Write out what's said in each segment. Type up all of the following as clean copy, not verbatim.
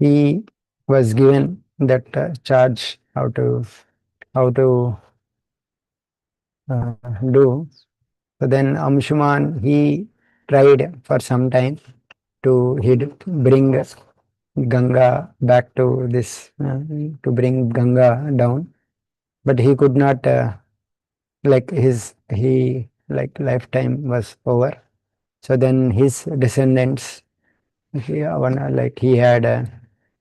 he was given that charge how to do. So then Amshuman he tried for some time to he'd bring Ganga back to this to bring Ganga down, but he could not. Like his he like lifetime was over. So then his descendants, like he had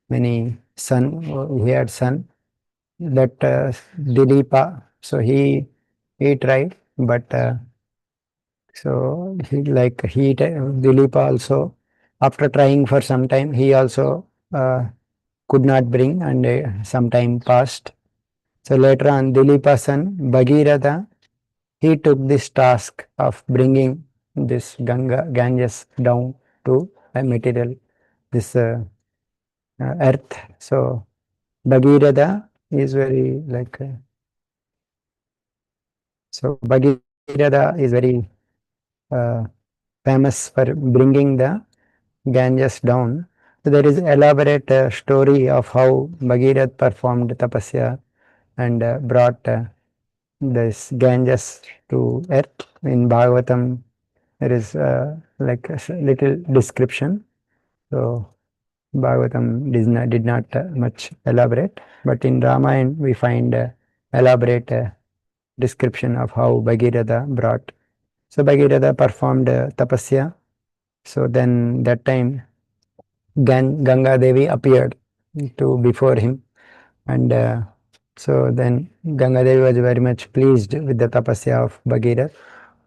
many son. He had son that Dilipa. So he tried, but so he like Dilipa also after trying for some time he also could not bring, and some time passed. So later on Dilipa's son Bhagirath he took this task of bringing this Ganges down to a material, this earth. So Bhagirath is very like so Bhagirath is very uh, famous for bringing the Ganges down. So there is elaborate story of how Bhagirath performed tapasya and brought this Ganges to earth. In Bhagavatam there is like a little description. So Bhagavatam did not much elaborate, but in Ramayana we find elaborate description of how Bhagirath brought. So Bhagirath performed tapasya. So then that time Ganga Devi appeared to before him, and so then Ganga Devi was very much pleased with the tapasya of Bhagirath,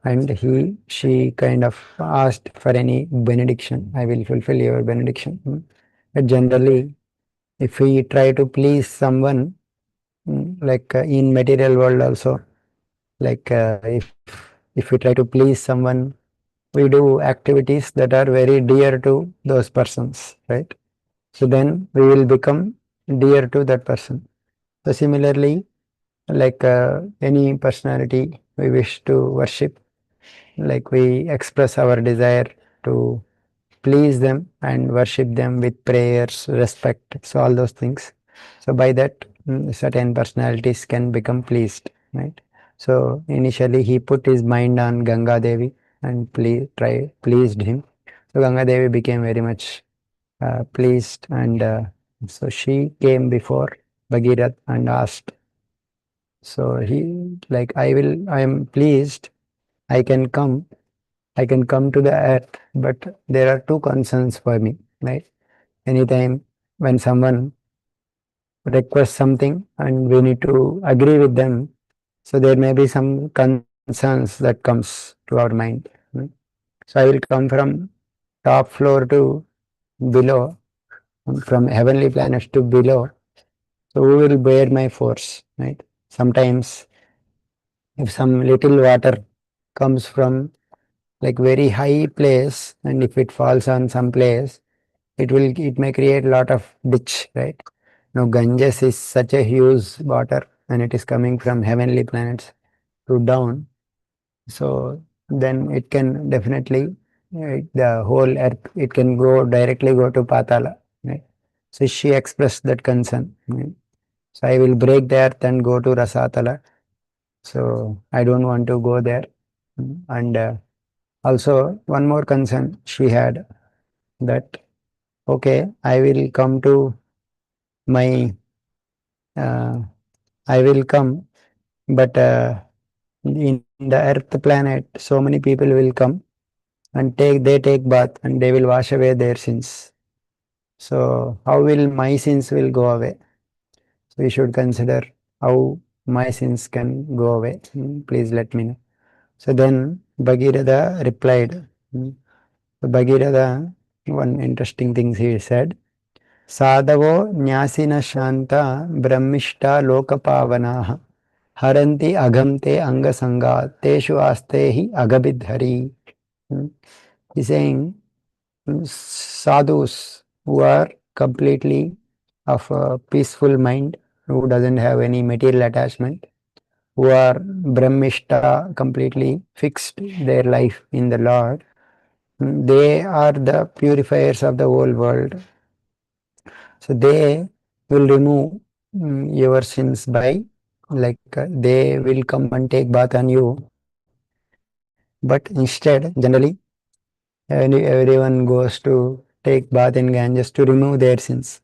and she kind of asked for any benediction. I will fulfill your benediction. But generally, if we try to please someone, like in material world also, like if we try to please someone, we do activities that are very dear to those persons, right? So then we will become dear to that person. So similarly, like any personality we wish to worship, like we express our desire to please them and worship them with prayers, respect, so all those things. So by that, certain personalities can become pleased, right? So initially he put his mind on Ganga Devi and pleased him. So Ganga Devi became very much pleased, and so she came before Bhagirath and asked. So he like I am pleased. I can come I can come to the earth, but there are two concerns for me, right? Anytime when someone requests something and we need to agree with them, so there may be some concerns that comes to our mind. Right? So I will come from top floor to below, from heavenly planets to below. So who will bear my force, right? Sometimes if some little water comes from like very high place, and if it falls on some place, it may create a lot of ditch, right? Now Ganges is such a huge water and it is coming from heavenly planets to down. So then it can definitely the whole earth it can directly go to Patala, right? So she expressed that concern. Right? So I will break the earth and go to Rasatala. So I don't want to go there. And also one more concern she had, that okay, I will come to my I will come, but in the earth planet so many people will come and take bath and they will wash away their sins. So how will my sins will go away? So we should consider how my sins can go away. Please let me know. So then Bhagirath replied. So Bhagirath, one interesting thing he said. साधवो न्यासिन Shanta ब्रह्मिष्ठा लोकपावनाः हरन्ति अघम्ते अंगसंगा तेषु आस्ते हि अगभिद्धरि. He's saying sadhus who are completely of a peaceful mind, who doesn't have any material attachment, who are brahmishta, completely fixed their life in the Lord, they are the purifiers of the whole world. So they will remove your sins by like they will come and take bath on you. But instead, generally, everyone goes to take bath in Ganges to remove their sins.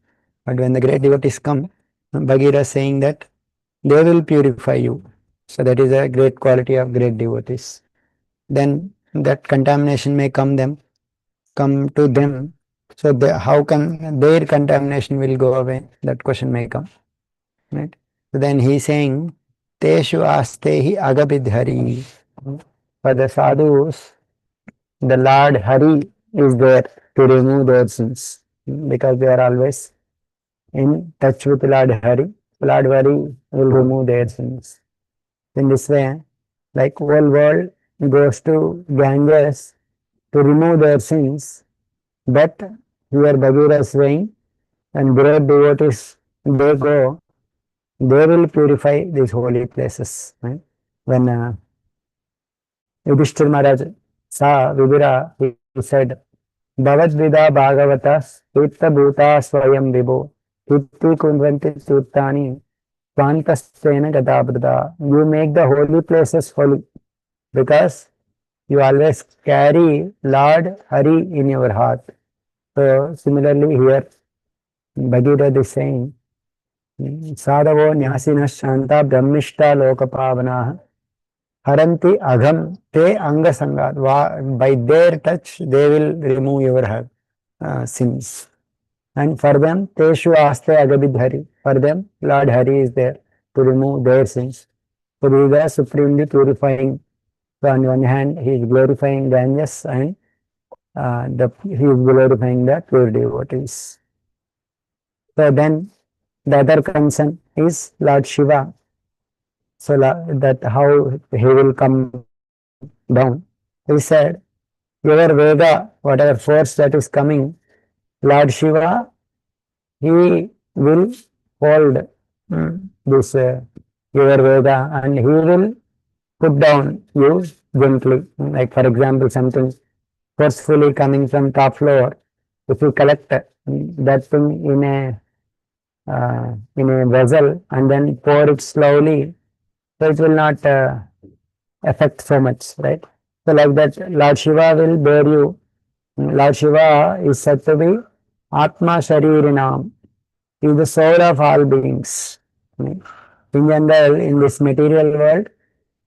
But when the great devotees come, Bhagirath is saying that they will purify you. So that is a great quality of great devotees. Then that contamination may come to them. So how can their contamination will go away? That question may come. Right? So then he is saying, Teshu astehi agabidhari. For the sadhus, the Lord Hari is there to remove their sins because they are always in touch with Lord Hari. Lord Hari will remove their sins. In this way, like whole world goes to Ganges to remove their sins, but here Bhagirath is saying, and great devotees, they go, they will purify these holy places. Right? When Yudhishthir Maharaj saw Vibhira, he said, Bhavadvida Bhagavata Tirtha Bhuta Swayam Vibho Tirthi Kunvanti Tirthani Svantasthena Gadabrada. You make the holy places holy because you always carry Lord Hari in your heart. So similarly here Bhagirath is saying, Sadhavo Nyasina Shanta Brahmishta Lokapavana Haranti Agham Te Anga Sangat. By their touch, they will remove your sins. And for them, Teshu Aste Agabid Hari. For them, Lord Hari is there to remove their sins. So they are supremely purifying. So on one hand, he is glorifying Ganges and he is glorifying the pure devotees. So then the other concern is Lord Shiva. So that how he will come down. He said, your Veda, whatever force that is coming, Lord Shiva, he will hold this your Veda and he will put down you gently. Like for example, something forcefully coming from top floor, if you collect that thing in a vessel and then pour it slowly, so it will not affect so much, right? So like that, Lord Shiva will bear you. Lord Shiva is said to be Atma Sharirinam. He is the soul of all beings. Right? In general, in this material world,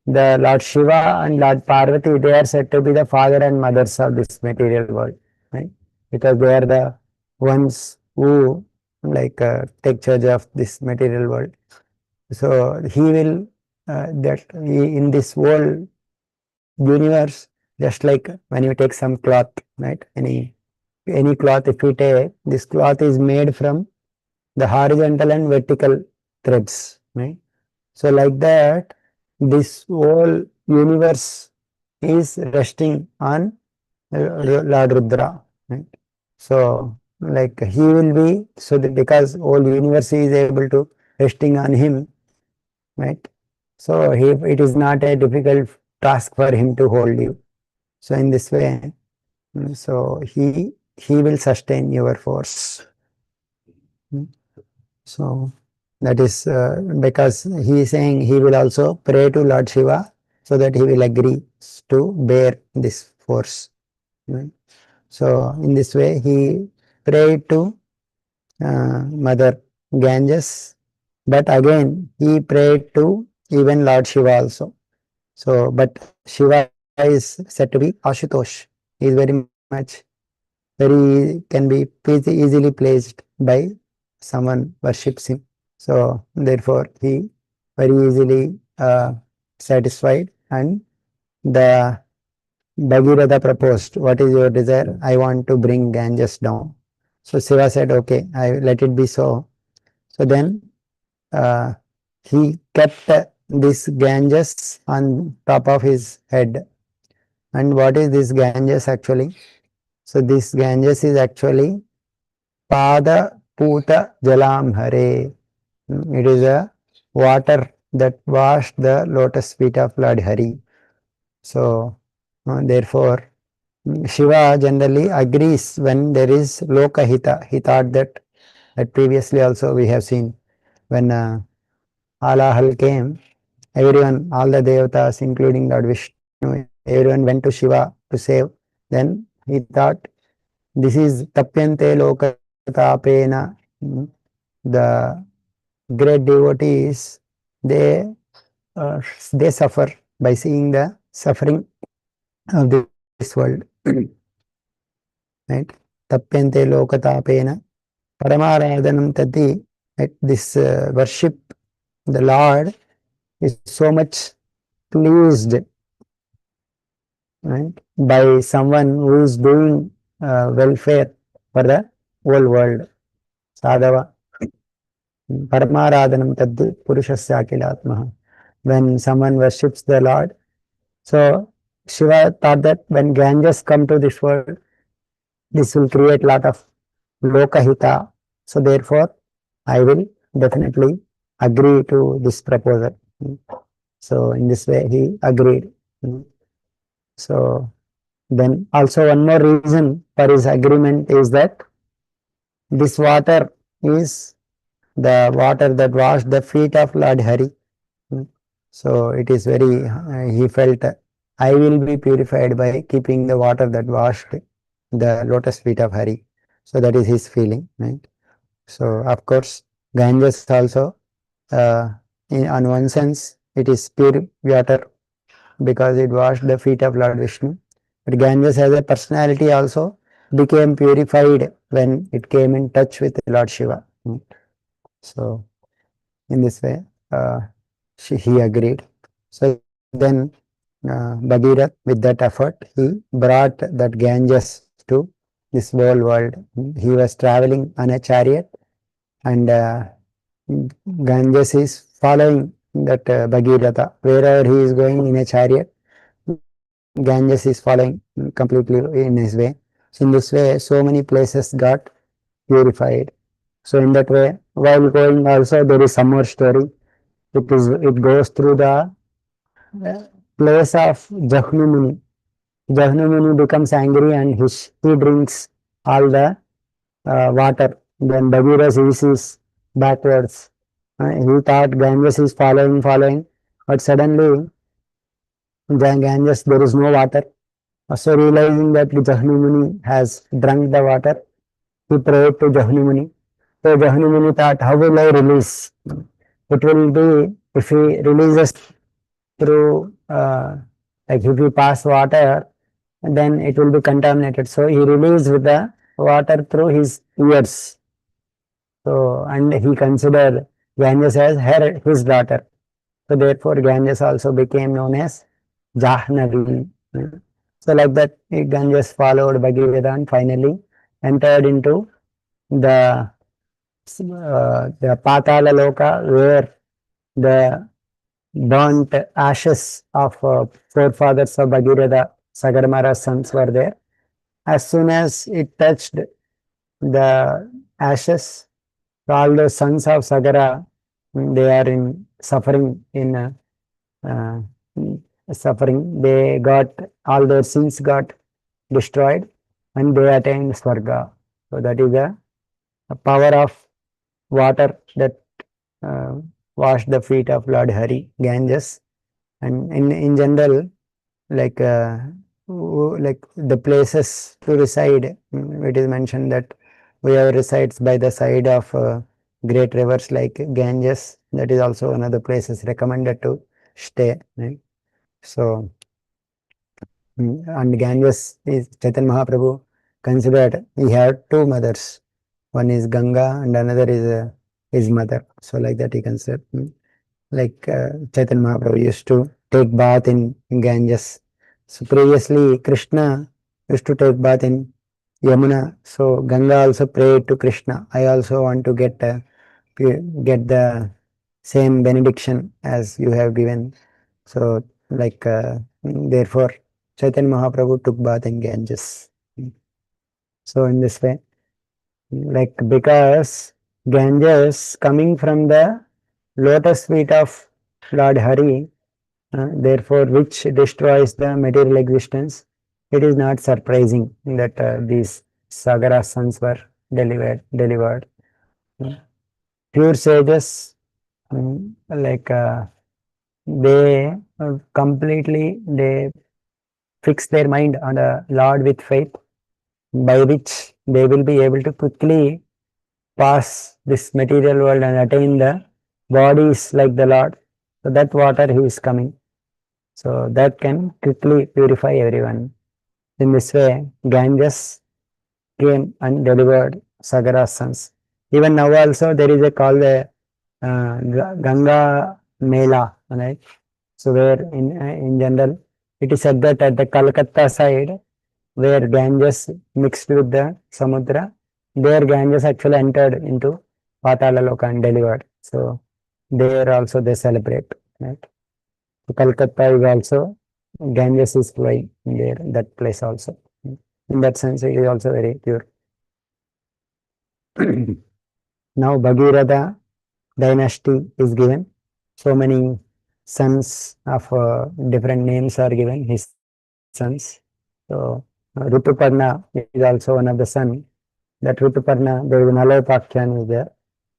the Lord Shiva and Lord Parvati, they are said to be the father and mothers of this material world, right? Because they are the ones who like take charge of this material world. So he will in this whole universe, just like when you take some cloth, right? Any cloth, if you take, this cloth is made from the horizontal and vertical threads, right? So like that, this whole universe is resting on Lord Rudra, right? So like he will be, so that because whole universe is able to resting on him, right? So it is not a difficult task for him to hold you. So in this way, so he will sustain your force. So that is because he is saying he will also pray to Lord Shiva so that he will agree to bear this force. Right? So in this way he prayed to Mother Ganges, but again he prayed to even Lord Shiva also. So but Shiva is said to be Ashutosh. He is very much very can be easily placed by someone worships him. So therefore he very easily satisfied and the Bhagirath proposed, what is your desire? I want to bring Ganges down. So Shiva said, okay, I let it be so. So then uh, he kept this Ganges on top of his head. And what is this Ganges actually? So this Ganges is actually Pada Puta Jalam Hare. It is a water that washed the lotus feet of Lord Hari. So therefore Shiva generally agrees when there is Lokahita. He thought that That previously also we have seen when Alahal came, everyone, all the devatas, including Lord Vishnu, everyone went to Shiva to save. Then he thought, this is tapyante lokatapena. The great devotees, they they suffer by seeing the suffering of this world. Right? Tapyante lokatapena paramaradhanam tati. Right? This worship the Lord is so much pleased, right, by someone who is doing welfare for the whole world. Sadhava paramaradhanam taddi purushasya akilatmaha. When someone worships the Lord, so Shiva thought that when Ganges come to this world, this will create lot of lokahita. So therefore, I will definitely agree to this proposal. So in this way, he agreed. So then also one more reason for his agreement is that this water is the water that washed the feet of Lord Hari. So it is very, he felt, I will be purified by keeping the water that washed the lotus feet of Hari. So that is his feeling, right? So of course, Ganges also, on one sense, it is pure water because it washed the feet of Lord Vishnu. But Ganges as a personality also became purified when it came in touch with Lord Shiva. So in this way, he agreed. So then Bhagirath, with that effort, he brought that Ganges to this whole world. He was traveling on a chariot, and Ganges is following that Bhagiratha. Wherever he is going in a chariot, Ganges is following completely in his way. So in this way, so many places got purified. So in that way, while going also there is some more story. It goes through the place of Jahnu Muni. Jahnu Muni becomes angry and he drinks all the water. Then Bagheera sees backwards. He thought Ganges is following, but suddenly Ganges there is no water. So realizing that Jahnu Muni has drunk the water, he prayed to Jahnu Muni. So Jahnu Muni thought, how will I release? It will be if he releases through, like if we pass water, then it will be contaminated. So he released with the water through his ears. So, and he considered Ganges as his daughter. So therefore Ganges also became known as Jahnavi. So like that, Ganges followed Bhagirath and finally entered into the Patala Loka, where the burnt ashes of forefathers of Bhagirath, Sagarmara's sons were there. As soon as it touched the ashes, all the sons of Sagara, they are in suffering, uh, suffering. They got, all their sins got destroyed and they attained Swarga. So that is the power of water that uh, washed the feet of Lord Hari, Ganges. And in general, like like the places to reside, it is mentioned that whoever resides by the side of great rivers like Ganges, that is also one of the places recommended to stay, right? So and Ganges is Chaitanya Mahaprabhu considered, he had two mothers. One is Ganga and another is his mother. So like that he considered. Like Chaitanya Mahaprabhu used to take bath in Ganges. So previously Krishna used to take bath in Yamuna. So Ganga also prayed to Krishna, I also want to get the same benediction as you have given. So like therefore Chaitanya Mahaprabhu took bath in Ganges. So in this way, like because Ganges coming from the lotus feet of Lord Hari, therefore which destroys the material existence, it is not surprising that these Sagara sons were delivered. Pure sages, like they completely they fix their mind on the Lord with faith, by which they will be able to quickly pass this material world and attain the bodies like the Lord. So that water he is coming. So that can quickly purify everyone. In this way, Ganges came and delivered Sagara's sons. Even now also there is a called the Ganga Mela, right? So where in general it is said that at the Calcutta side where Ganges mixed with the Samudra, there Ganges actually entered into Patala Loka and delivered. So there also they celebrate, right? So Calcutta is also Ganges is flowing there, that place also. In that sense, it is also very pure. Now Bhagirath dynasty is given. So many sons of different names are given, his sons. So Rituparna is also one of the son. That Rituparna, there is an Alopakyan is there.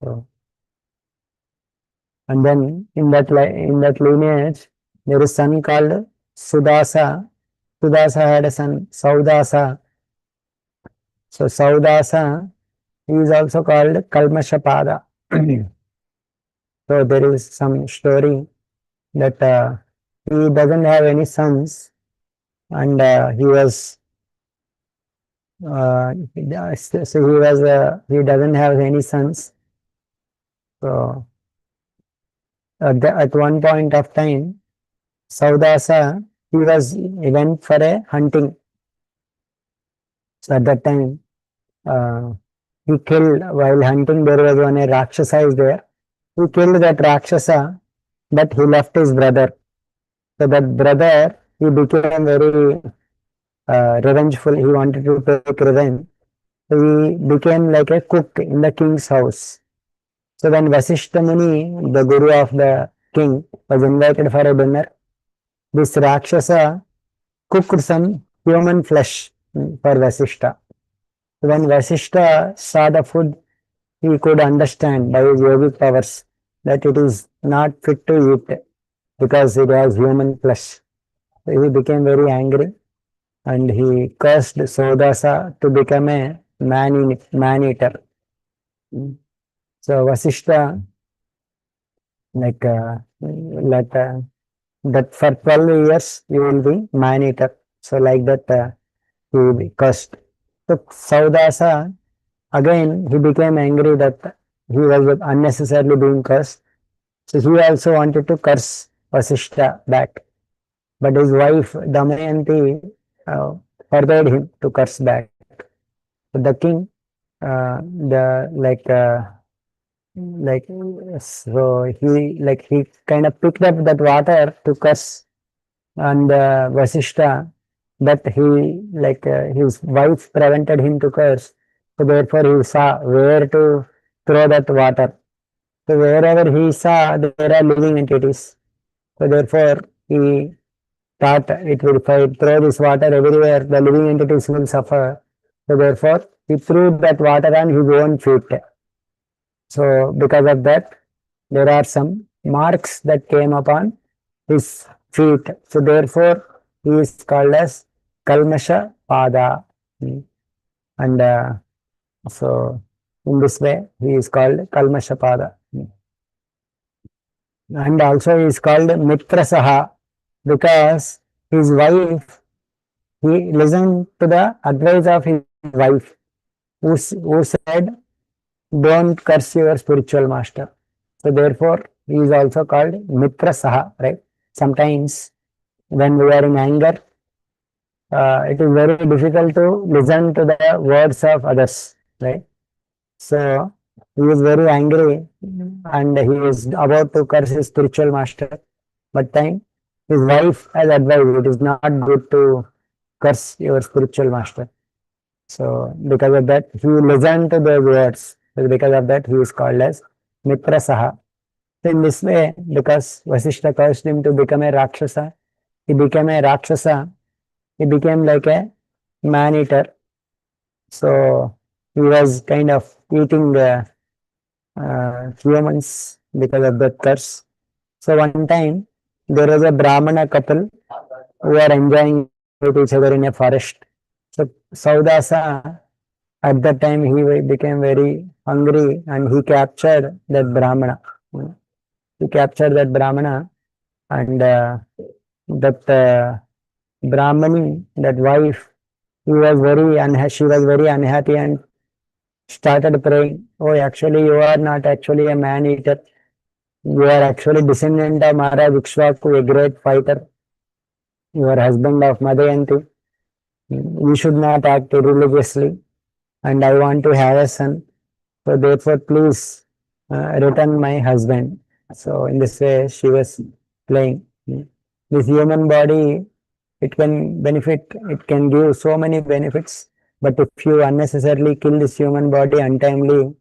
So, and then in that lineage, there is son called Sudasa. Sudasa had a son, Saudasa. So Saudasa he is also called Kalmashapada. So there is some story that he doesn't have any sons and he was so he was he doesn't have any sons. So at one point of time, Saudasa he went for a hunting. So at that time, uh, he killed while hunting. There was one a Rakshasa is there. He killed that Rakshasa, but he left his brother. So that brother he became very revengeful. He wanted to take revenge. So he became like a cook in the king's house. So when Vasishta Muni, the guru of the king, was invited for a dinner, this Rakshasa cooked some human flesh for Vasishta. So when Vasishta saw the food, he could understand by his yogic powers that it is not fit to eat because it has human flesh. So he became very angry and he cursed Sodasa to become a man-eater. So Vasishta, like, that for 12 years you will be man-eater. So like that he will be cursed. So Saudasa, again he became angry that he was unnecessarily being cursed. So he also wanted to curse Vasishta back. But his wife Damayanti forbade him to curse back. So the king, the like so he kind of picked up that water to curse and Vasishta, but he his wife prevented him to curse. So therefore he saw where to throw that water. So wherever he saw there are living entities. So therefore he thought it will, if I throw this water everywhere, the living entities will suffer. So therefore he threw that water on his own feet. So because of that, there are some marks that came upon his feet. So therefore, he is called as Kalmasha Pada. And so in this way, he is called Kalmasha Pada. And also he is called Mitrasaha because his wife, he listened to the advice of his wife who said, don't curse your spiritual master. So therefore, he is also called Mitra Saha, right? Sometimes when we are in anger, it is very difficult to listen to the words of others, right? So he is very angry and he is about to curse his spiritual master. But time his wife has advised it is not good to curse your spiritual master. So because of that, he listened to the words. So because of that, he is called as Mitra Saha. So in this way, because Vasishta caused him to become a Rakshasa, he became a Rakshasa. He became like a man-eater. So he was kind of eating humans because of that curse. So one time there was a Brahmana couple who are enjoying with each other in a forest. So Saudasa at that time he became very hungry and he captured that Brahmana. He captured that Brahmana and that Brahmani, that wife, she was very unhappy and started praying, oh, actually, you are not actually a man eater. You are actually descendant of Maharaj Ikshvaku, a great fighter. You are husband of Madayanti. You should not act irreligiously. And I want to have a son. So therefore, please return my husband. So in this way, she was playing. This human body, it can benefit, it can give so many benefits. But if you unnecessarily kill this human body untimely,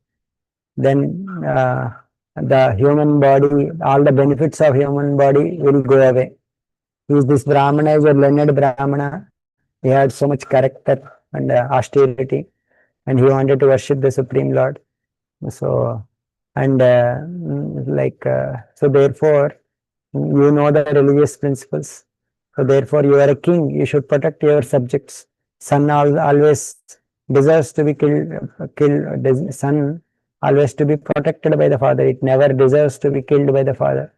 then the human body, all the benefits of human body will go away. Is this Brahmana is a learned Brahmana. He had so much character and austerity, and he wanted to worship the Supreme Lord. So, and so therefore, you know the religious principles. So therefore, you are a king. You should protect your subjects. Son always deserves to be killed. Son always to be protected by the father. It never deserves to be killed by the father.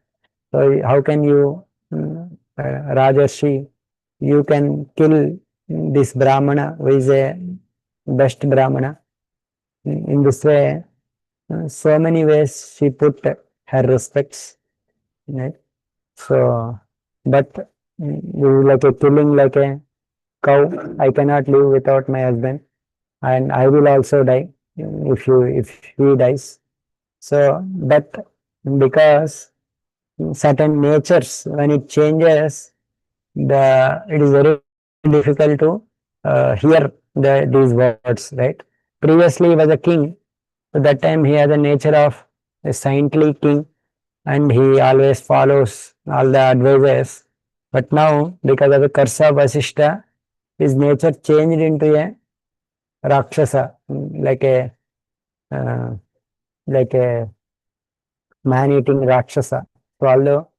So how can you, Rajarshi, you can kill this Brahmana who is a best Brahmana. In this way, so many ways she put her respects. Right? So, but like a killing like a cow, I cannot live without my husband, and I will also die if he dies. So, but because certain natures, when it changes, it is very difficult to hear these words, right? Previously, he was a king. At that time, he has a nature of a saintly king, and he always follows all the advices. But now, because of the curse of Vasishta, his nature changed into a Rakshasa, uh, like a man-eating Rakshasa. So,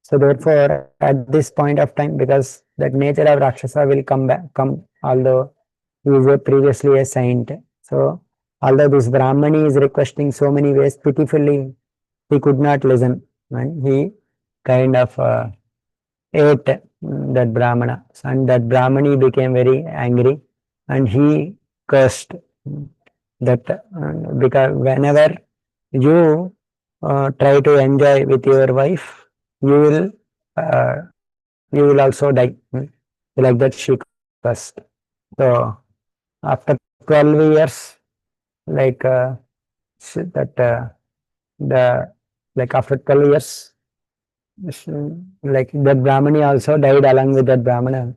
so therefore, at this point of time, because that nature of Rakshasa will although he was previously a saint. So, although this Brahmani is requesting so many ways, pitifully, he could not listen. And he kind of ate that Brahmana. And that Brahmani became very angry and he cursed that because whenever you try to enjoy with your wife, you will also die. Like that she cursed. So after 12 years, like that the like after 12 years, like that Brahmani also died along with that Brahmana.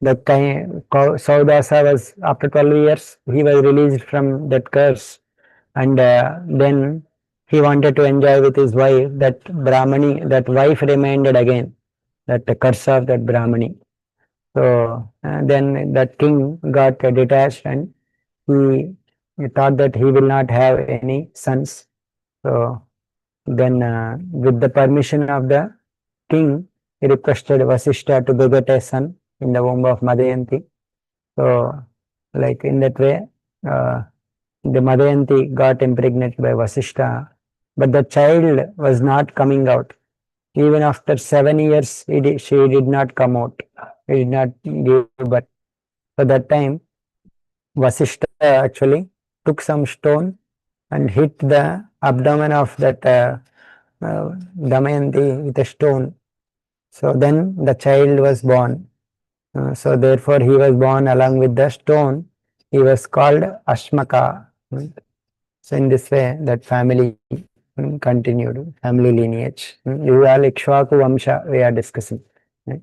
The Saudasa was after 12 years he was released from that curse, and then he wanted to enjoy with his wife. That Brahmani, that wife remained again. That the curse of that Brahmani. So then that king got detached and he thought that he will not have any sons. So then with the permission of the king, he requested Vasishta to beget a son in the womb of Madayanti. So like in that way, the Madayanti got impregnated by Vasishta, but the child was not coming out. Even after 7 years, she did not come out. He did not give birth. So that time, Vasishta actually took some stone and hit the abdomen of that Damayanti with a stone. So then the child was born. So therefore, he was born along with the stone. He was called Ashmaka. So in this way, that family continued, family lineage. You are Ikshvaku Vamsha we are discussing. Right?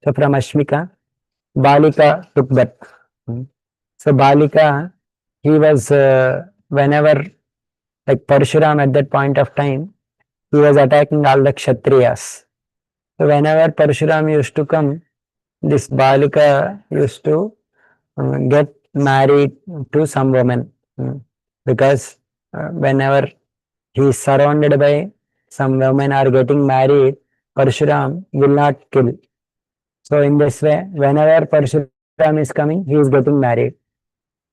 So from Ashmika, Balika took birth. So Balika, he was whenever like Parshuram at that point of time, he was attacking all the Kshatriyas. So whenever Parshuram used to come, this Balika used to get married to some woman because whenever he is surrounded by some women are getting married, Parshuram will not kill. So in this way, whenever Parshuram is coming, he is getting married.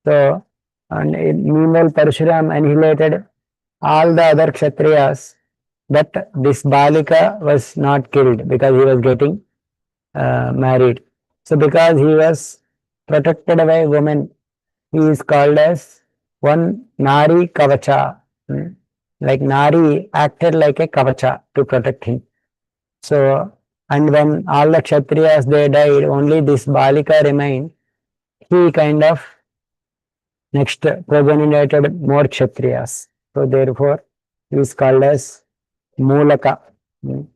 So, meanwhile, Parshuram annihilated all the other Kshatriyas, but this Balika was not killed because he was getting married. So, because he was protected by women, he is called as one Nari Kavacha. Hmm. Like Nari acted like a Kavacha to protect him. So, and when all the Kshatriyas they died, only this Balika remained. He kind of next progenited more Kshatriyas. So therefore, he is called as Mulaka. Mm.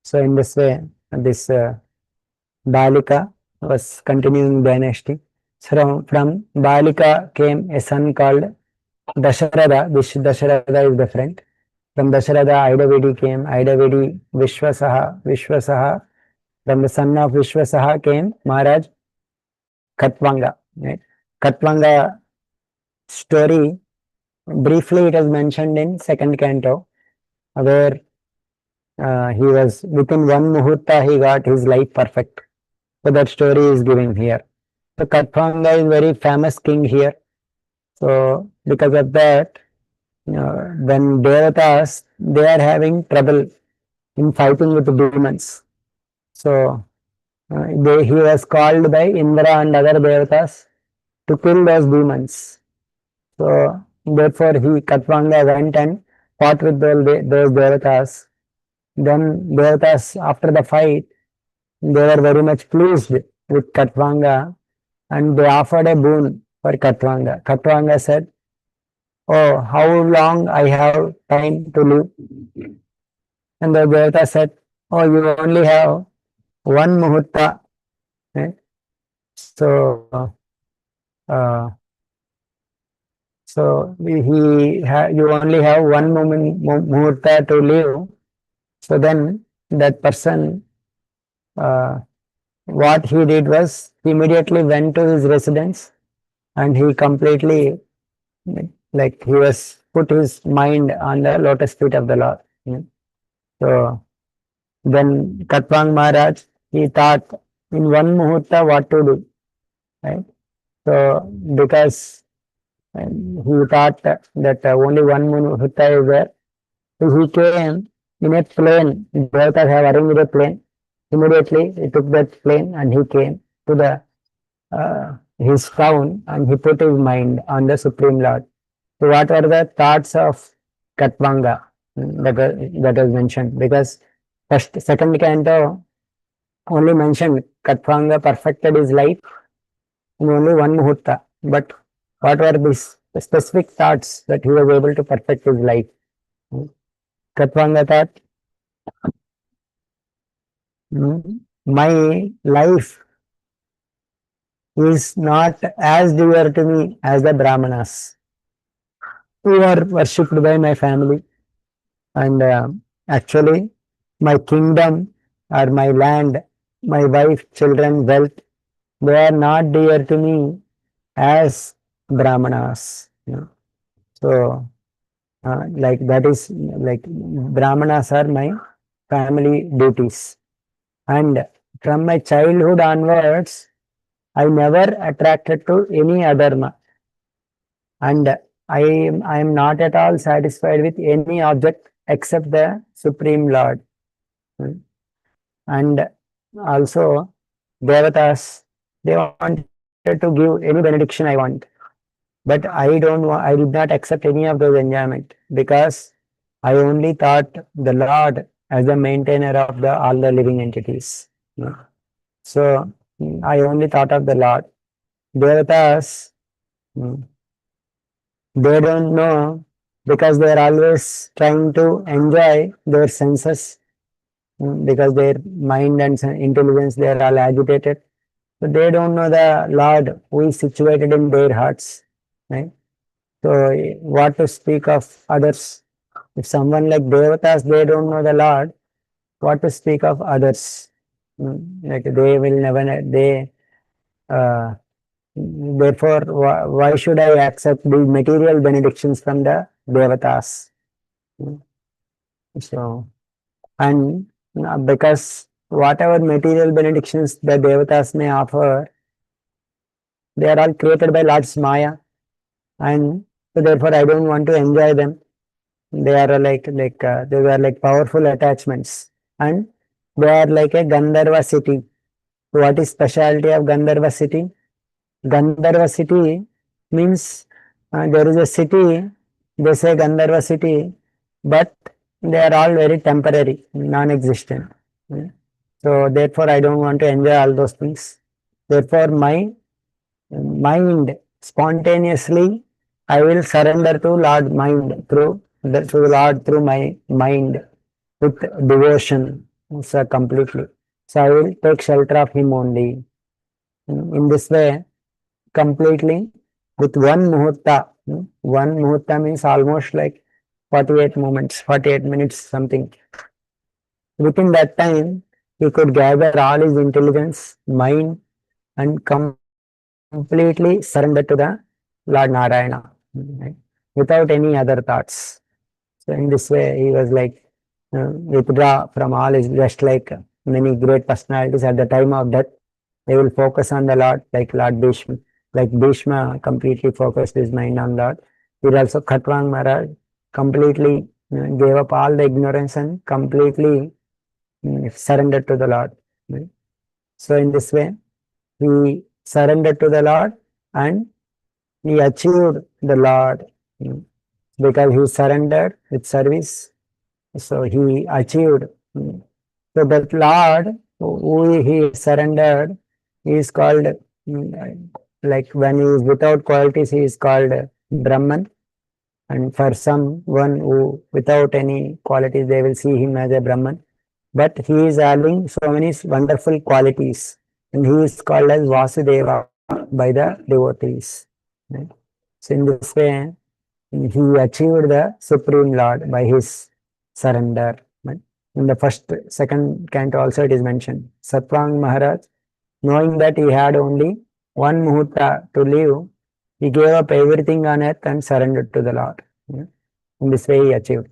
So in this way, this Balika was continuing dynasty. So from Balika came a son called Dasharatha. This Dasharatha is different. From Dasharatha, Aidavedi came. Aidavedi, Vishwasaha. Vishwasaha. From the son of Vishwasaha came Maharaj Katvanga. Right? Katvanga story. Briefly, it is mentioned in second canto, where he was within one muhurta, he got his life perfect. So that story is given here. So Katpanga is very famous king here. So because of that, when devatas they are having trouble in fighting with the demons. So he was called by Indra and other devatas to kill those demons. So therefore he Katpanga went and fought with those devatas. Then devatas after the fight they were very much pleased with Katvanga and they offered a boon for Katvanga. Katvanga said, "Oh, how long I have time to live?" And the Devata said, "Oh, you only have one muhurta." Right? So, uh, you only have one moment muhurta to live. So then that person, uh, what he did was he immediately went to his residence and he completely like he was put his mind on the lotus feet of the Lord. Yeah. So then Katwang Maharaj he thought in one muhurta what to do, right? So because he thought that only one muhurta is there, so he came in a plane. Devatas have arranged a plane. Immediately he took that plane and he came to the his town and he put his mind on the Supreme Lord. So what were the thoughts of Katvanga that was mentioned? Because first, second canto only mentioned Katvanga perfected his life in only one muhurta. But what were these specific thoughts that he was able to perfect his life? Katvanga thought, my life is not as dear to me as the Brahmanas who are worshipped by my family. And actually, my kingdom or my land, my wife, children, wealth, they are not dear to me as Brahmanas. So, like that is like Brahmanas are my family duties. And from my childhood onwards, I never attracted to any adharma. And I am not at all satisfied with any object except the Supreme Lord. And also, Devatas, they wanted to give any benediction I want. But I don't want, I did not accept any of those enjoyment because I only thought the Lord as the maintainer of all the living entities. So I only thought of the Lord. Devatas, mm, they don't know because they are always trying to enjoy their senses because their mind and intelligence they are all agitated. So they don't know the Lord who is situated in their hearts. Right? So what to speak of others? If someone like Devatas, they don't know the Lord, what to speak of others? Like they will never, uh, therefore, why should I accept the material benedictions from the Devatas? So, and because whatever material benedictions the devatas may offer, they are all created by Lord's Maya, and so therefore I don't want to enjoy them. They are they were like powerful attachments, and they are like a Gandharva city. What is specialty of Gandharva city? Gandharva city means there is a city, they say Gandharva city, but they are all very temporary, non-existent. Mm. So therefore I don't want to enjoy all those things. Therefore my mind spontaneously I will surrender to Lord mind to Lord through my mind with devotion, so completely. So I will take shelter of him only. In this way, completely with one muhurta. One muhurta means almost like 48 moments, 48 minutes something. Within that time, he could gather all his intelligence, mind, and completely surrender to the Lord Narayana, right? Without any other thoughts. So in this way, he was like withdraw from all his, just like many great personalities at the time of death. They will focus on the Lord, like Lord Bhishma. Like Bhishma completely focused his mind on Lord. Here also Khatwang Maharaj completely gave up all the ignorance and completely surrendered to the Lord. Right? So in this way, he surrendered to the Lord and he achieved the Lord because he surrendered with service. So he achieved. So that Lord who he surrendered is called like when he is without qualities, he is called Brahman. And for someone who without any qualities, they will see him as a Brahman. But he is having so many wonderful qualities, and he is called as Vasudeva by the devotees. Right? So in this way, he achieved the Supreme Lord by his surrender. Right? In the second canto also it is mentioned. Satvang Maharaj, knowing that he had only one muhurta to live, he gave up everything on earth and surrendered to the Lord. In this way he achieved.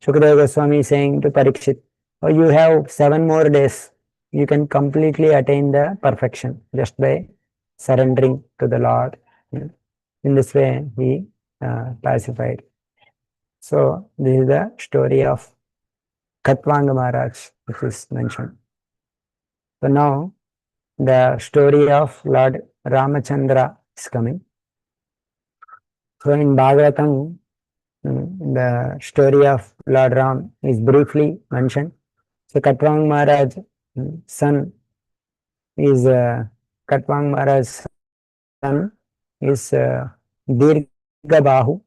Shukadeva Goswami is saying to Parikshit, oh, you have 7 more days. You can completely attain the perfection just by surrendering to the Lord. In this way he pacified. So this is the story of Khatwanga Maharaj, which is mentioned. So now the story of Lord Ramachandra is coming. So in Bhagavatam, the story of Lord Ram is briefly mentioned. So Khatwang Maharaj son is Khatwang Maharaj's son is Dirghabahu,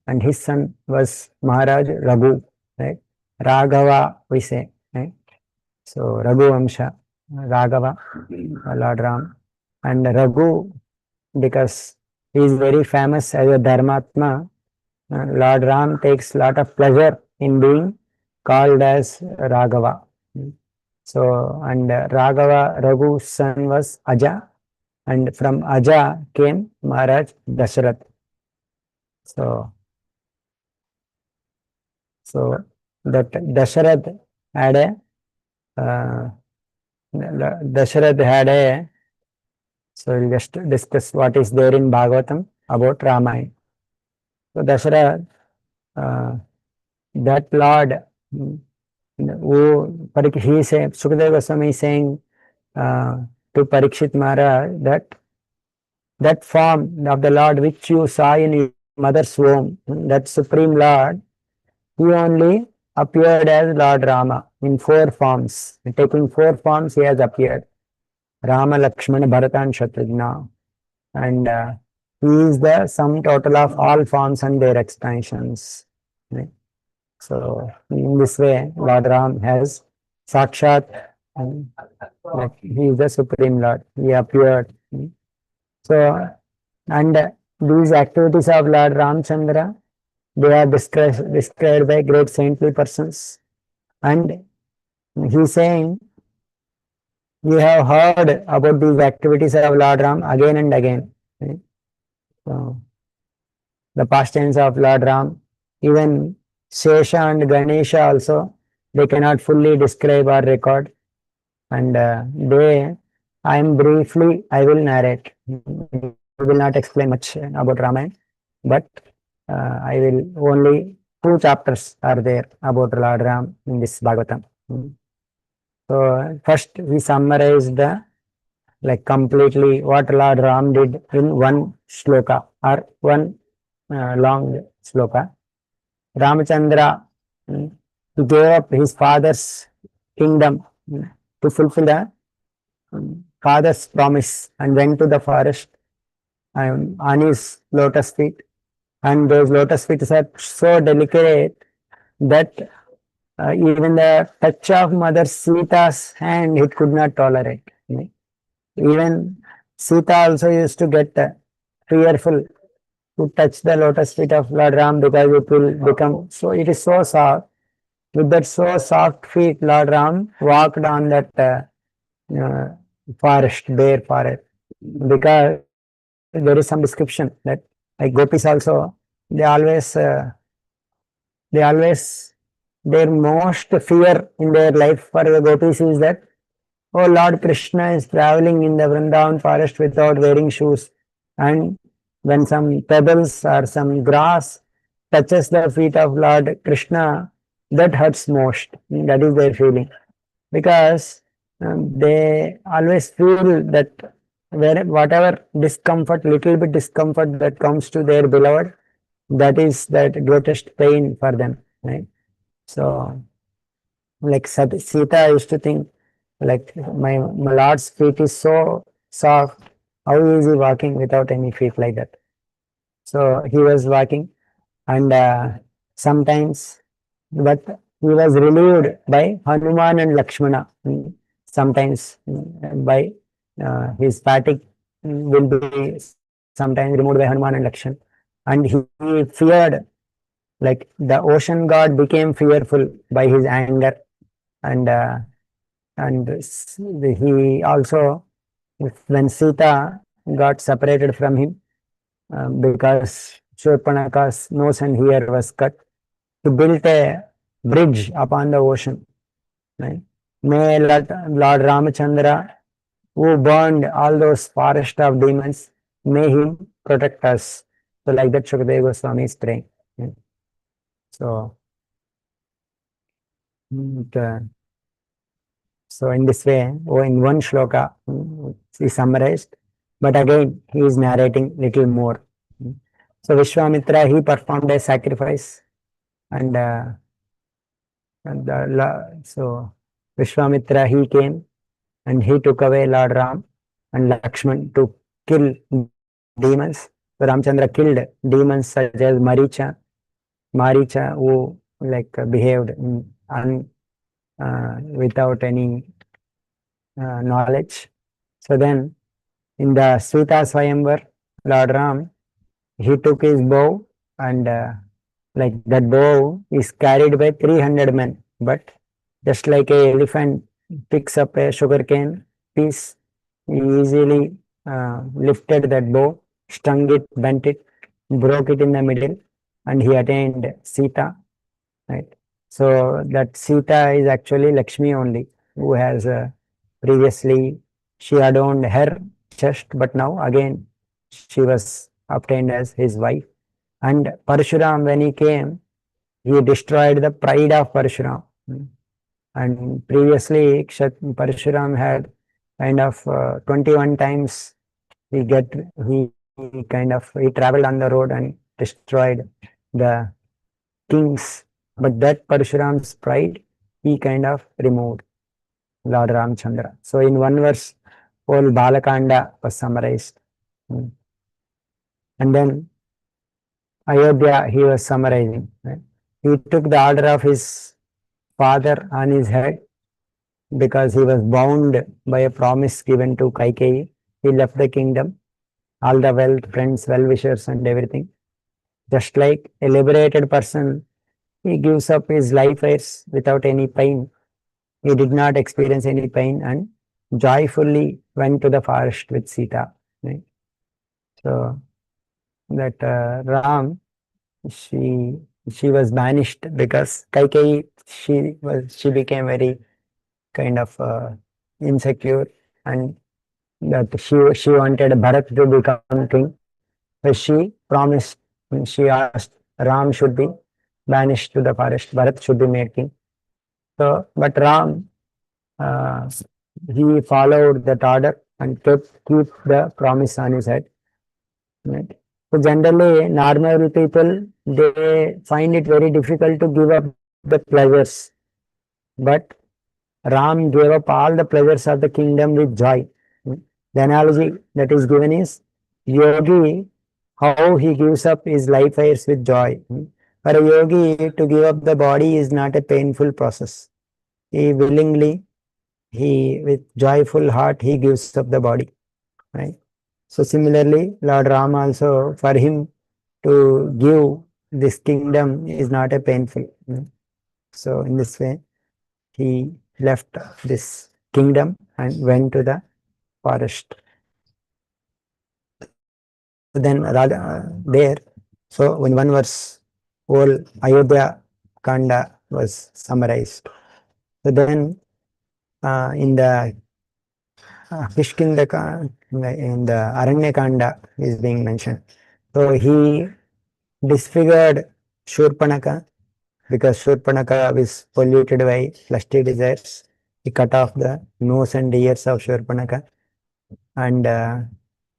and his son was Maharaj Raghu, right? Raghava we say, right? So Raghu Vamsha, Raghava, Lord Ram, and Raghu, because he is very famous as a Dharmatma, Lord Ram takes lot of pleasure in being called as Raghava. So, and Raghava, Raghu's son was Aja, and from Aja came Maharaj Dasharath. So that Dasharath had a so we'll just discuss what is there in Bhagavatam about Ramayana. So Dasharath, that Lord who he said, Sukadeva Goswami is saying to Parikshit Maharaj that form of the Lord which you saw in your mother's womb, that Supreme Lord, he only appeared as Lord Rama in 4 forms. Taking 4 forms, he has appeared. Rama, Lakshmana, Bharata and Shatrugna. And he is the sum total of all forms and their extensions. Right? So in this way, Lord Ram has Sakshat, like he is the Supreme Lord. He appeared. So, and these activities of Lord Ramchandra, they are described by great saintly persons. And he is saying, you have heard about these activities of Lord Ram again and again. Right? So, the pastimes of Lord Ram, even Shesha and Ganesha also, they cannot fully describe or record. And I will narrate. I will not explain much about Ramayana, but I will only two chapters are there about Lord Ram in this Bhagavatam. So first we summarize the like completely what Lord Ram did in one shloka or one long shloka. Ramachandra he gave up his father's kingdom to fulfill the father's promise and went to the forest on his lotus feet. And those lotus feet are so delicate that even the touch of Mother Sita's hand it could not tolerate. Even Sita also used to get fearful to touch the lotus feet of Lord Ram because it will become so. It is so soft. With that so soft feet, Lord Ram walked on that uh, forest, bare forest, because there is some description that like gopis also they always they always their most fear in their life for the gopis is that oh Lord Krishna is traveling in the Vrindavan forest without wearing shoes, and when some pebbles or some grass touches the feet of Lord Krishna, that hurts most. That is their feeling because they always feel that whatever discomfort, little bit discomfort that comes to their beloved, that is that greatest pain for them. Right? So, like Sita used to think, like my Lord's feet is so soft. How is he walking without any feet like that? So he was walking, and sometimes, but he was relieved by Hanuman and Lakshmana. Sometimes by his fatigue will be sometimes removed by Hanuman and Lakshman, and he feared like the ocean god became fearful by his anger, and he also when Sita got separated from him because Shurpanaka's nose and ear was cut, he built a bridge upon the ocean. Right? May Lord Ramachandra, who burned all those forest of demons, may him protect us. So like that Shukadeva Goswami is praying. So, the, so in this way, or in one shloka, he summarized, but again he is narrating little more. So Vishwamitra, he performed a sacrifice, and so Vishwamitra, he came and he took away Lord Ram and Lakshman to kill demons. So Ramchandra killed demons such as Maricha who like behaved without any knowledge. So then in the Sita Swayamvar, Lord Ram, he took his bow, and like that bow is carried by 300 men, but just like a elephant picks up a sugarcane piece, he easily lifted that bow, strung it, bent it, broke it in the middle, and he attained Sita. Right. So that Sita is actually Lakshmi only, who has previously she adorned her chest, but now again she was obtained as his wife. And Parshuram, when he came, he destroyed the pride of Parshuram. And previously, Parshuram had kind of 21 times he kind of he traveled on the road and destroyed the kings, but that Parshuram's pride he kind of removed, Lord Ramchandra. So in one verse, whole Balakanda was summarized. And then Ayodhya he was summarizing. Right? He took the order of his father on his head because he was bound by a promise given to Kaikeyi. He left the kingdom, all the wealth, friends, well-wishers and everything. Just like a liberated person, he gives up his life airs without any pain. He did not experience any pain and joyfully went to the forest with Sita. Right? So that Ram, she she was banished because Kaikeyi, she became very kind of insecure, and that she wanted Bharat to become king. So she promised, she asked Ram should be banished to the forest, Bharat should be made king. So, but Ram, uh, he followed that order and keep the promise on his head. Right? So generally, normal people, they find it very difficult to give up the pleasures, but Ram gave up all the pleasures of the kingdom with joy. The analogy that is given is yogi, how he gives up his life airs with joy. For a yogi, to give up the body is not a painful process. He willingly, he with joyful heart, he gives up the body. Right? So similarly, Lord Ram also, for him to give this kingdom is not a painful. So in this way, he left this kingdom and went to the forest. So then there, so in one verse, whole Ayodhya Kanda was summarized. So then in the Kishkinda, in the Aranya Kanda is being mentioned. So he disfigured Shurpanaka because Shurpanaka is polluted by lusty desires. He cut off the nose and ears of Shurpanaka, and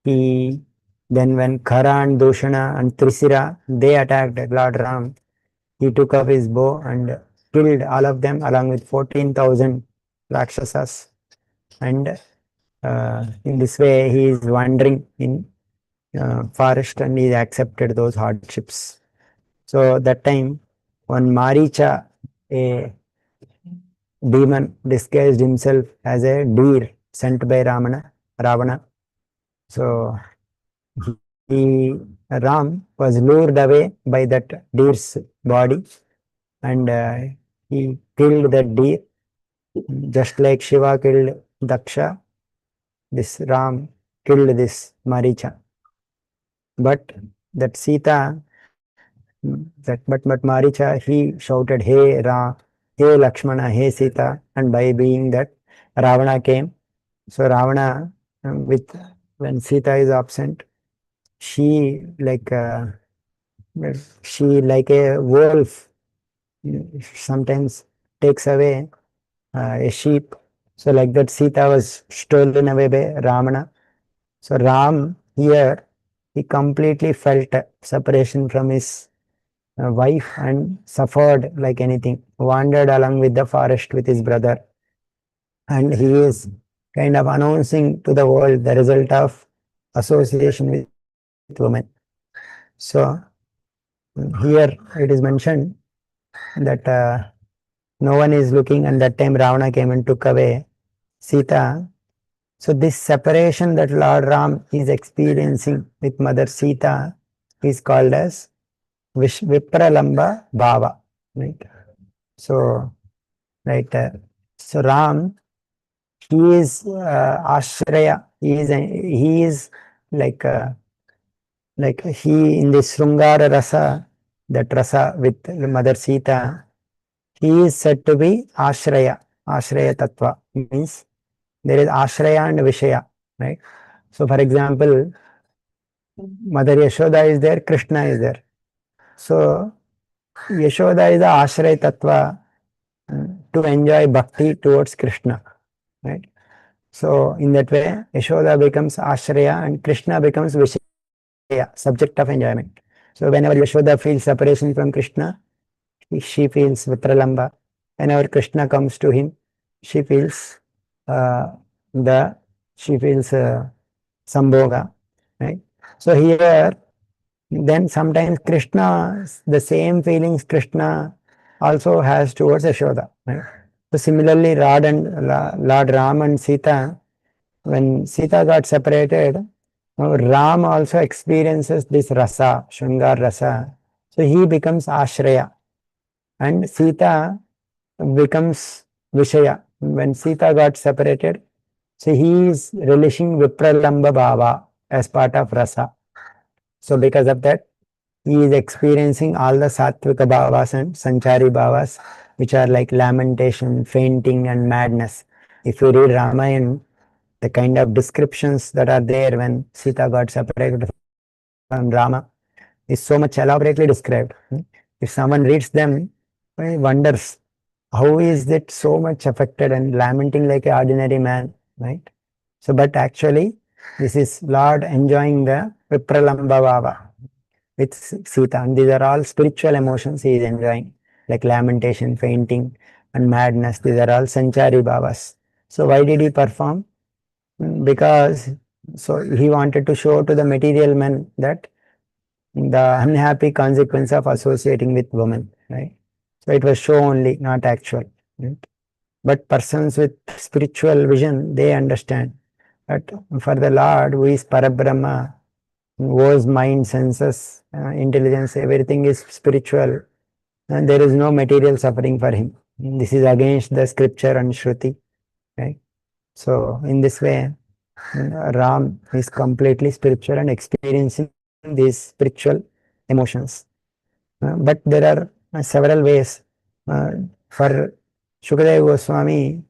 he then when Khara and Doshana and Trisira they attacked Lord Ram, he took up his bow and killed all of them along with 14,000 Rakshasas. And in this way, he is wandering in forest and he accepted those hardships. So that time, one Maricha, a demon, disguised himself as a deer sent by Ravana. So he, Ram was lured away by that deer's body, and he killed that deer just like Shiva killed Daksha. This Ram killed this Maricha. But that Sita, but Maricha, he shouted, "Hey Ra, hey Lakshmana, hey Sita," and by being that, Ravana came. So Ravana, with when Sita is absent, she like she like a wolf sometimes takes away a sheep. So like that, Sita was stolen away by Ravana. So Ram here, he completely felt separation from his wife and suffered like anything, wandered along with the forest with his brother. And he is kind of announcing to the world the result of association with women. So here it is mentioned that no one is looking, and that time Ravana came and took away Sita. So this separation that Lord Ram is experiencing with Mother Sita is called as Vipralamba Bhava. Right? So, right. So Ram, he is Ashraya. He is like like he in this Srungara Rasa, that Rasa with Mother Sita, he is said to be Ashraya. Ashraya Tattva means there is Ashraya and Vishaya. Right? So, for example, Mother Yashoda is there, Krishna is there. So, Yashoda is the Ashraya Tattva to enjoy bhakti towards Krishna. Right? So, in that way, Yashoda becomes Ashraya and Krishna becomes Vishaya, subject of enjoyment. So, whenever Yashoda feels separation from Krishna, she feels Vipralamba. Whenever Krishna comes to him, she feels uh, the she feels Sambhoga. Right? So here, then sometimes Krishna, the same feelings Krishna also has towards Yashoda. Right? So similarly, Lord Ram and Sita, when Sita got separated, Ram also experiences this rasa, Shungar rasa. So he becomes Ashraya, and Sita becomes Vishaya. When Sita got separated, so he is relishing Vipralamba Bhava as part of rasa. So because of that, he is experiencing all the Sattvika bhavas and Sanchari bhavas, which are like lamentation, fainting, and madness. If you read Ramayana, the kind of descriptions that are there when Sita got separated from Rama is so much elaborately described. If someone reads them, he wonders how is it so much affected and lamenting like an ordinary man, right? So, but actually, this is Lord enjoying the Vipralambha with Sita, and these are all spiritual emotions he is enjoying, like lamentation, fainting, and madness. These are all Sanchari Bhavas. So, why did he perform? Because so he wanted to show to the material men that the unhappy consequence of associating with women, right? So it was show only, not actual. Right? But persons with spiritual vision, they understand that for the Lord, who is Parabrahma, whose mind, senses, intelligence, everything is spiritual, and there is no material suffering for him. This is against the scripture and Shruti, right? So in this way, Ram is completely spiritual and experiencing these spiritual emotions. But there are several ways. For Shukadeva Goswami,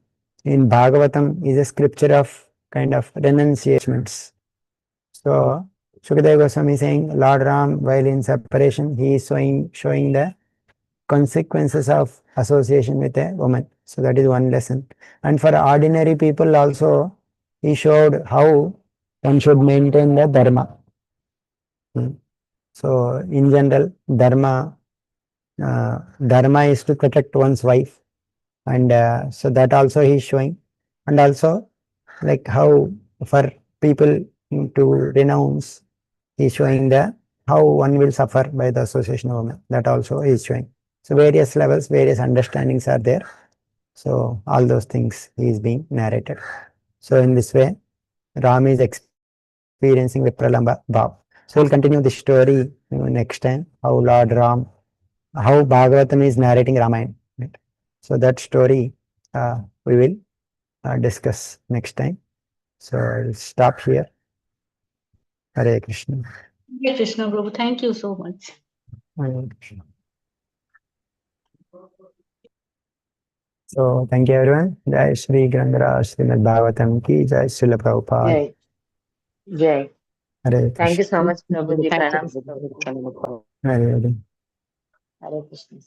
in Bhagavatam is a scripture of kind of renunciations. So Shukadeva Goswami is saying Lord Ram, while in separation, he is showing the consequences of association with a woman. So that is one lesson. And for ordinary people also, he showed how one should maintain the dharma. So in general, dharma is to protect one's wife, and so that also he is showing. And also, like how for people to renounce, he is showing the how one will suffer by the association of women. That also he is showing. So various levels, various understandings are there. So all those things is being narrated. So in this way, Ram is experiencing Vipralambha Bhav. So we'll continue this story next time, how Lord Ram, how Bhagavatam is narrating Ramayana. Right? So that story we will discuss next time. So I'll stop here. Hare Krishna. Hare Krishna, Prabhu. Thank you so much. Hare Krishna. So thank you everyone. Jai Shri Ganga Srimad Bhagavatam ki Jai Srila Prabhupada. Jai. Jai. Hare Thank you Krishna. so much, Prabhuji. Pranams, Prabhuji. Hare Hare. Hare Krishna.